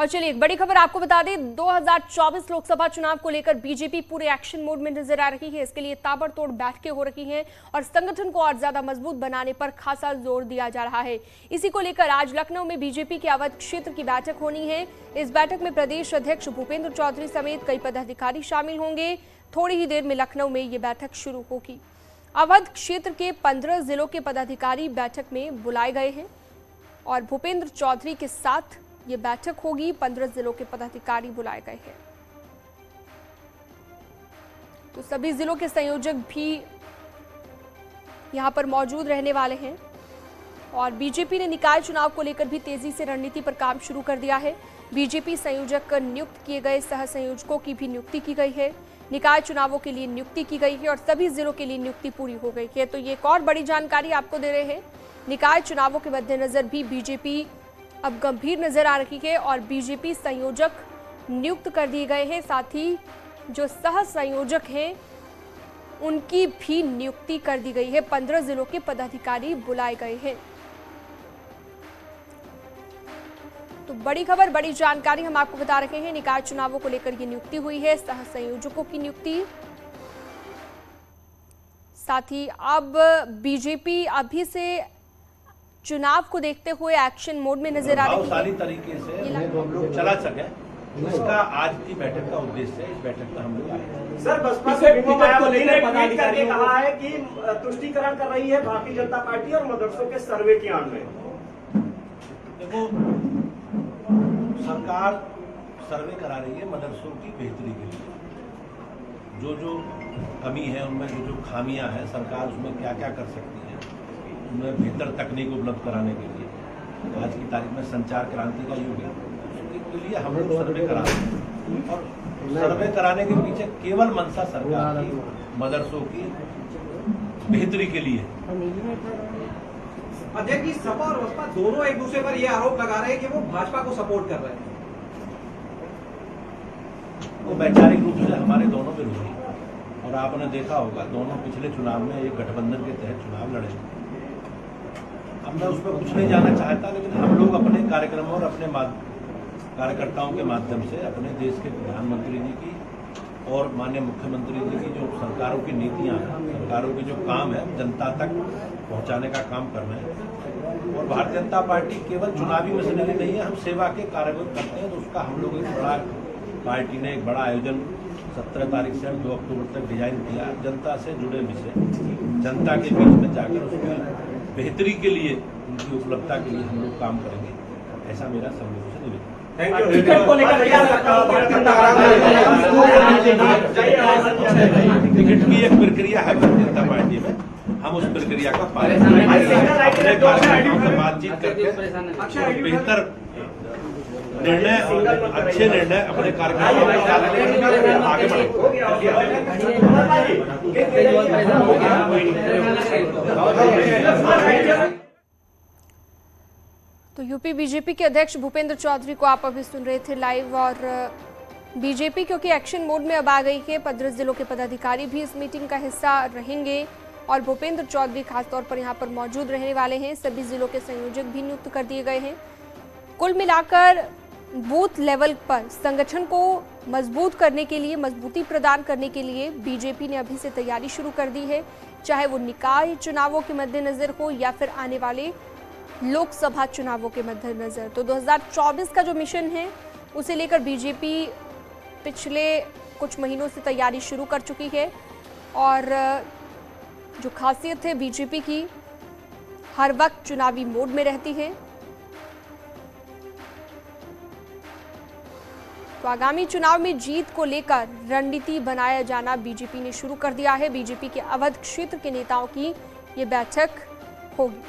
और चलिए एक बड़ी खबर आपको बता दें, 2024 लोकसभा चुनाव को लेकर बीजेपी पूरे एक्शन मोड में नजर आ रही है। इसके लिए ताबड़तोड़ बैठकें हो रही हैं और संगठन को और ज्यादा मजबूत बनाने पर खासा जोर दिया जा रहा है। इसी को लेकर आज लखनऊ में बीजेपी के अवध क्षेत्र की बैठक होनी है। इस बैठक में प्रदेश अध्यक्ष भूपेंद्र चौधरी समेत कई पदाधिकारी शामिल होंगे। थोड़ी ही देर में लखनऊ में ये बैठक शुरू होगी। अवध क्षेत्र के 15 जिलों के पदाधिकारी बैठक में बुलाए गए हैं और भूपेंद्र चौधरी के साथ ये बैठक होगी। 15 जिलों के पदाधिकारी बुलाए गए हैं, तो सभी जिलों के संयोजक भी यहां पर मौजूद रहने वाले हैं। और बीजेपी ने निकाय चुनाव को लेकर भी तेजी से रणनीति पर काम शुरू कर दिया है। बीजेपी संयोजक नियुक्त किए गए सह संयोजकों की भी नियुक्ति की गई है। निकाय चुनावों के लिए नियुक्ति की गई है और सभी जिलों के लिए नियुक्ति पूरी हो गई है। तो ये एक और बड़ी जानकारी आपको दे रहे हैं। निकाय चुनावों के मद्देनजर भी बीजेपी अब गंभीर नजर आ रही है और बीजेपी संयोजक नियुक्त कर दिए गए हैं। साथ ही जो सह संयोजक हैं उनकी भी नियुक्ति कर दी गई है। 15 जिलों के पदाधिकारी बुलाए गए हैं। तो बड़ी खबर, बड़ी जानकारी हम आपको बता रहे हैं। निकाय चुनावों को लेकर ये नियुक्ति हुई है, सह संयोजकों की नियुक्ति। साथ ही अब बीजेपी अभी से चुनाव को देखते हुए एक्शन मोड में नजर आ रही है। सारी तरीके से हम लोग चला सके, इसका आज की बैठक का उद्देश्य है। इस बैठक का हम लोग आए। सर, बसपा से मायावती ने ट्वीट करके कहा है कि तुष्टीकरण कर रही है भारतीय जनता पार्टी और मदरसों के सर्वे की आड़ में। देखो, सरकार सर्वे करा रही है मदरसों की बेहतरी के लिए। जो कमी है उनमें, जो खामियां हैं, सरकार उसमें क्या क्या कर सकती है, उनमें बेहतर तकनीक उपलब्ध कराने के लिए। आज की तारीख में संचार क्रांति का युग है, उसके लिए हम लोग सर्वे करा रहे हैं। और सर्वे कराने के पीछे केवल मंशा सरकार की मदरसों की बेहतरी के लिए। अध्यक्ष जी, सपा और बसपा दोनों एक दूसरे पर यह आरोप लगा रहे हैं कि वो भाजपा को सपोर्ट कर रहे हैं। वो वैचारिक रूप से हमारे दोनों विरोधी, और आपने देखा होगा दोनों पिछले चुनाव में एक गठबंधन के तहत चुनाव लड़े। अब मैं उस पर कुछ नहीं जाना चाहता, लेकिन हम लोग अपने कार्यक्रमों और अपने कार्यकर्ताओं के माध्यम से अपने देश के प्रधानमंत्री जी की और माननीय मुख्यमंत्री जी की जो सरकारों की नीतियां हैं, सरकारों के जो काम है, जनता तक पहुंचाने का काम कर रहे हैं। और भारतीय जनता पार्टी केवल चुनावी मशीनरी नहीं है, हम सेवा के कार्य करते हैं। तो उसका हम लोग एक बड़ा, पार्टी ने एक बड़ा आयोजन 17 तारीख से 2 अक्टूबर तक डिजाइन किया। जनता से जुड़े विषय, जनता के बीच में जाकर उसकी बेहतरी के लिए, उनकी उपलब्धता के लिए हम लोग काम करेंगे। ऐसा मेरा सब लोगों से निवेदन। टिकट को लेकर टिकट की एक प्रक्रिया है भारतीय जनता पार्टी में, हम उस प्रक्रिया का पालन अपने कार्यकर्ताओं से बातचीत करके बेहतर निर्णय, अच्छे निर्णय अपने कार्यकर्ताओं के साथ लेकर आगे बढ़े। तो यूपी बीजेपी के अध्यक्ष भूपेंद्र चौधरी को आप अभी सुन रहे थे लाइव। और बीजेपी क्योंकि एक्शन मोड में अब आ गई है, 15 जिलों के पदाधिकारी भी इस मीटिंग का हिस्सा रहेंगे और भूपेंद्र चौधरी खासतौर पर यहां पर मौजूद रहने वाले हैं। सभी जिलों के संयोजक भी नियुक्त कर दिए गए हैं। कुल मिलाकर बूथ लेवल पर संगठन को मजबूत करने के लिए, मजबूती प्रदान करने के लिए बीजेपी ने अभी से तैयारी शुरू कर दी है, चाहे वो निकाय चुनावों के मद्देनजर हो या फिर आने वाले लोकसभा चुनावों के मद्देनजर। तो 2024 का जो मिशन है उसे लेकर बीजेपी पिछले कुछ महीनों से तैयारी शुरू कर चुकी है। और जो खासियत है बीजेपी की, हर वक्त चुनावी मोड में रहती है। तो आगामी चुनाव में जीत को लेकर रणनीति बनाया जाना बीजेपी ने शुरू कर दिया है। बीजेपी के अवध क्षेत्र के नेताओं की ये बैठक होगी।